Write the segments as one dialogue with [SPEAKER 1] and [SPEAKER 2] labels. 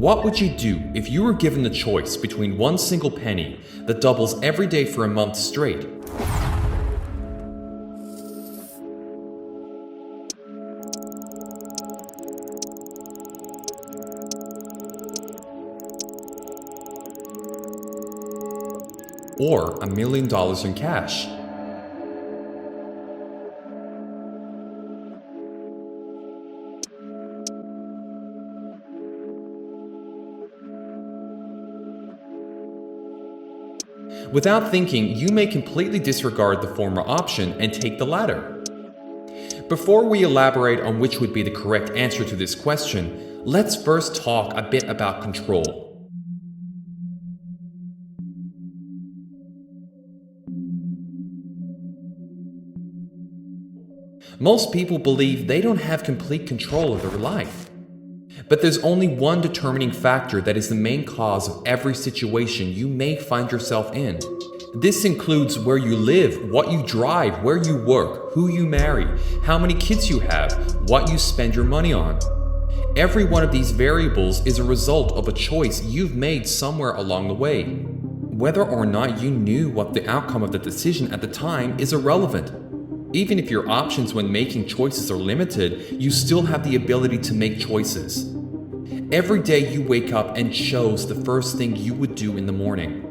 [SPEAKER 1] What would you do if you were given the choice between one single penny that doubles every day for a month straight, or $1 million in cash? Without thinking, you may completely disregard the former option and take the latter. Before we elaborate on which would be the correct answer to this question, let's first talk a bit about control. Most people believe they don't have complete control of their life. But there's only one determining factor that is the main cause of every situation you may find yourself in. This includes where you live, what you drive, where you work, who you marry, how many kids you have, what you spend your money on. Every one of these variables is a result of a choice you've made somewhere along the way. Whether or not you knew what the outcome of the decision at the time is irrelevant. Even if your options when making choices are limited, you still have the ability to make choices. Every day you wake up and chose the first thing you would do in the morning.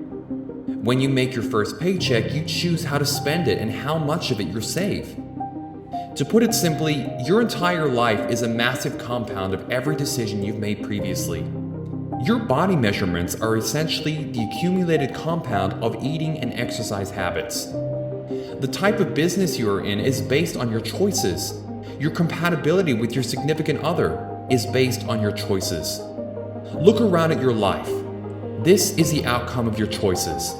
[SPEAKER 1] When you make your first paycheck, you choose how to spend it and how much of it you'll save. To put it simply, your entire life is a massive compound of every decision you've made previously. Your body measurements are essentially the accumulated compound of eating and exercise habits. The type of business you are in is based on your choices. Your compatibility with your significant other is based on your choices. Look around at your life. This is the outcome of your choices.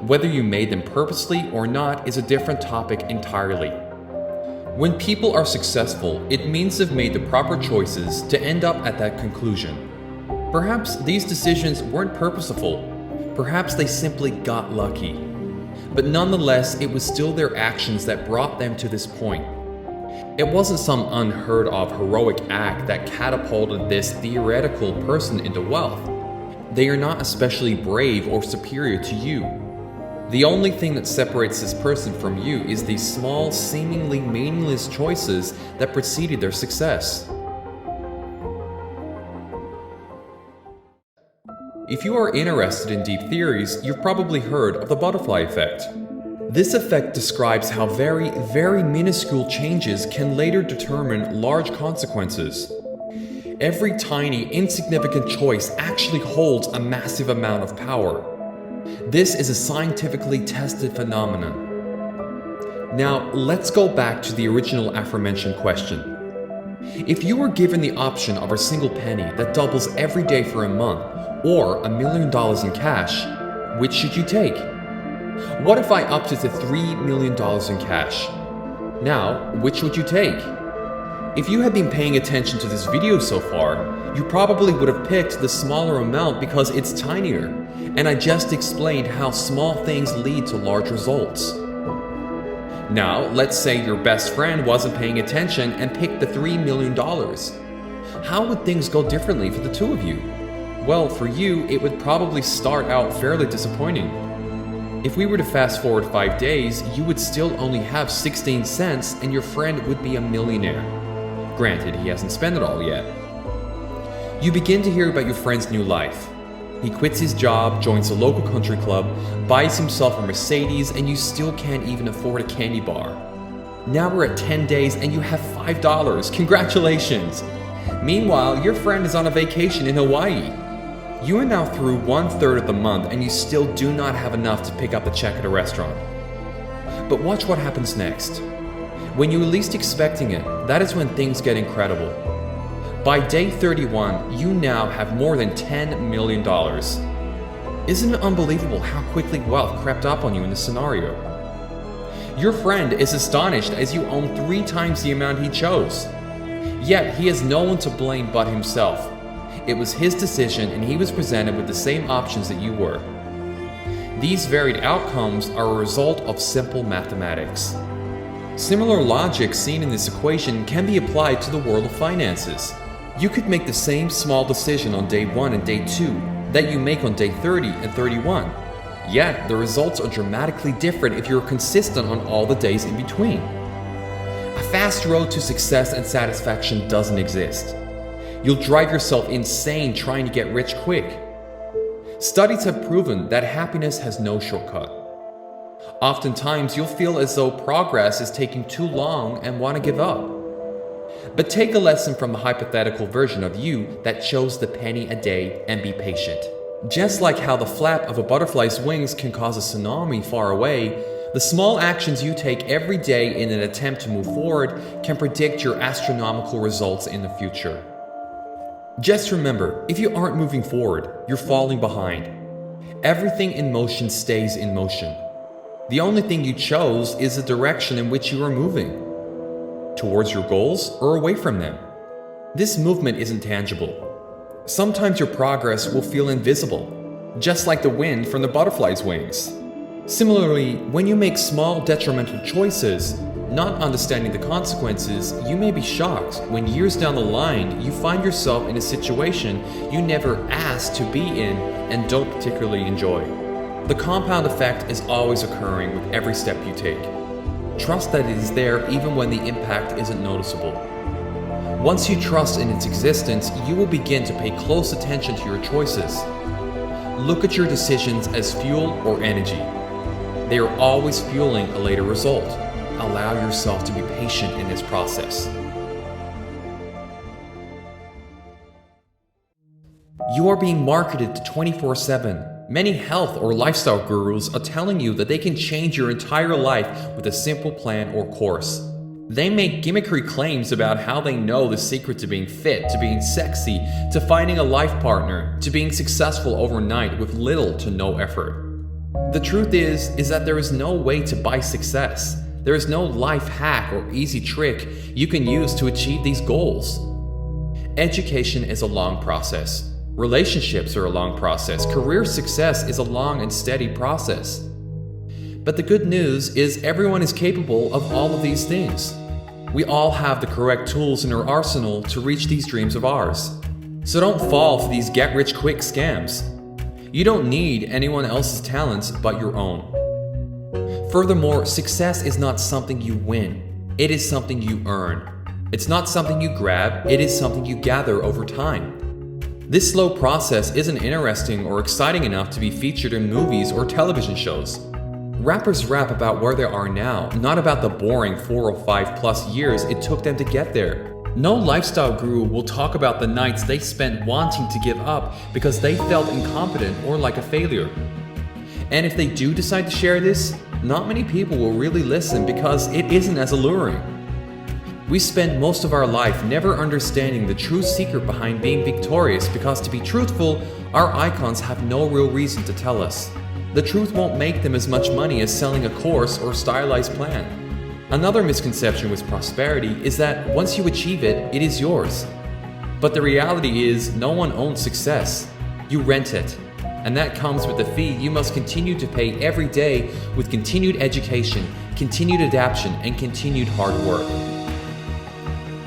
[SPEAKER 1] Whether you made them purposely or not is a different topic entirely. When people are successful, it means they've made the proper choices to end up at that conclusion. Perhaps these decisions weren't purposeful. Perhaps they simply got lucky. But nonetheless, it was still their actions that brought them to this point. It wasn't some unheard of heroic act that catapulted this theoretical person into wealth. They are not especially brave or superior to you. The only thing that separates this person from you is these small, seemingly meaningless choices that preceded their success. If you are interested in deep theories, you've probably heard of the butterfly effect. This effect describes how very, very minuscule changes can later determine large consequences. Every tiny, insignificant choice actually holds a massive amount of power. This is a scientifically tested phenomenon. Now, let's go back to the original aforementioned question. If you were given the option of a single penny that doubles every day for a month, or $1 million in cash, which should you take? What if I upped it to $3 million in cash? Now, which would you take? If you had been paying attention to this video so far, you probably would have picked the smaller amount because it's tinier, and I just explained how small things lead to large results. Now, let's say your best friend wasn't paying attention and picked the $3 million. How would things go differently for the two of you? Well, for you, it would probably start out fairly disappointing. If we were to fast forward 5 days, you would still only have 16 cents and your friend would be a millionaire. Granted, he hasn't spent it all yet. You begin to hear about your friend's new life. He quits his job, joins a local country club, buys himself a Mercedes, and you still can't even afford a candy bar. Now we're at 10 days and you have $5. Congratulations! Meanwhile, your friend is on a vacation in Hawaii. You are now through 1/3 of the month and you still do not have enough to pick up a check at a restaurant. But watch what happens next. When you are least expecting it, that is when things get incredible. By day 31, you now have more than $10 million. Isn't it unbelievable how quickly wealth crept up on you in this scenario? Your friend is astonished as you own 3 times the amount he chose. Yet he has no one to blame but himself. It was his decision and he was presented with the same options that you were. These varied outcomes are a result of simple mathematics. Similar logic seen in this equation can be applied to the world of finances. You could make the same small decision on day 1 and day 2 that you make on day 30 and 31. Yet, the results are dramatically different if you're consistent on all the days in between. A fast road to success and satisfaction doesn't exist. You'll drive yourself insane trying to get rich quick. Studies have proven that happiness has no shortcut. Oftentimes, you'll feel as though progress is taking too long and want to give up. But take a lesson from the hypothetical version of you that chose the penny a day and be patient. Just like how the flap of a butterfly's wings can cause a tsunami far away, the small actions you take every day in an attempt to move forward can predict your astronomical results in the future. Just remember, if you aren't moving forward, you're falling behind. Everything in motion stays in motion. The only thing you chose is the direction in which you are moving. Towards your goals or away from them. This movement isn't tangible. Sometimes your progress will feel invisible, just like the wind from the butterfly's wings. Similarly, when you make small detrimental choices, not understanding the consequences, you may be shocked when years down the line you find yourself in a situation you never asked to be in and don't particularly enjoy. The compound effect is always occurring with every step you take. Trust that it is there even when the impact isn't noticeable. Once you trust in its existence, you will begin to pay close attention to your choices. Look at your decisions as fuel or energy. They are always fueling a later result. Allow yourself to be patient in this process. You are being marketed to 24/7. Many health or lifestyle gurus are telling you that they can change your entire life with a simple plan or course. They make gimmickry claims about how they know the secret to being fit, to being sexy, to finding a life partner, to being successful overnight with little to no effort. The truth is that there is no way to buy success. There is no life hack or easy trick you can use to achieve these goals. Education is a long process. Relationships are a long process. Career success is a long and steady process. But the good news is everyone is capable of all of these things. We all have the correct tools in our arsenal to reach these dreams of ours. So don't fall for these get-rich-quick scams. You don't need anyone else's talents but your own. Furthermore, success is not something you win. It is something you earn. It's not something you grab. It is something you gather over time. This slow process isn't interesting or exciting enough to be featured in movies or television shows. Rappers rap about where they are now, not about the boring 4 or 5 plus years it took them to get there. No lifestyle guru will talk about the nights they spent wanting to give up because they felt incompetent or like a failure. And if they do decide to share this, not many people will really listen because it isn't as alluring. We spend most of our life never understanding the true secret behind being victorious because, to be truthful, our icons have no real reason to tell us. The truth won't make them as much money as selling a course or stylized plan. Another misconception with prosperity is that once you achieve it, it is yours. But the reality is no one owns success. You rent it. And that comes with the fee you must continue to pay every day with continued education, continued adaptation, and continued hard work.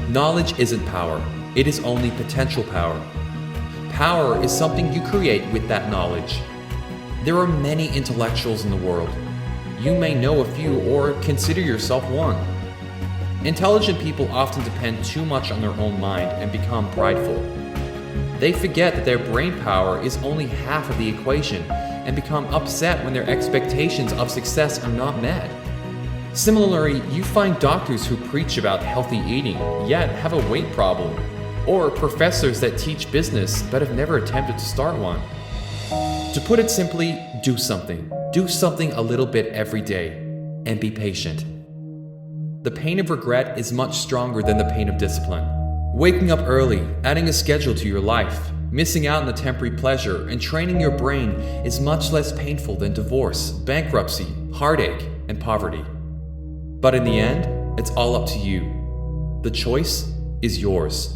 [SPEAKER 1] Knowledge isn't power. It is only potential power. Power is something you create with that knowledge. There are many intellectuals in the world. You may know a few or consider yourself one. Intelligent people often depend too much on their own mind and become prideful. They forget that their brain power is only half of the equation and become upset when their expectations of success are not met. Similarly, you find doctors who preach about healthy eating, yet have a weight problem, or professors that teach business but have never attempted to start one. To put it simply, do something. Do something a little bit every day, and be patient. The pain of regret is much stronger than the pain of discipline. Waking up early, adding a schedule to your life, missing out on the temporary pleasure, and training your brain is much less painful than divorce, bankruptcy, heartache, and poverty. But in the end, it's all up to you. The choice is yours.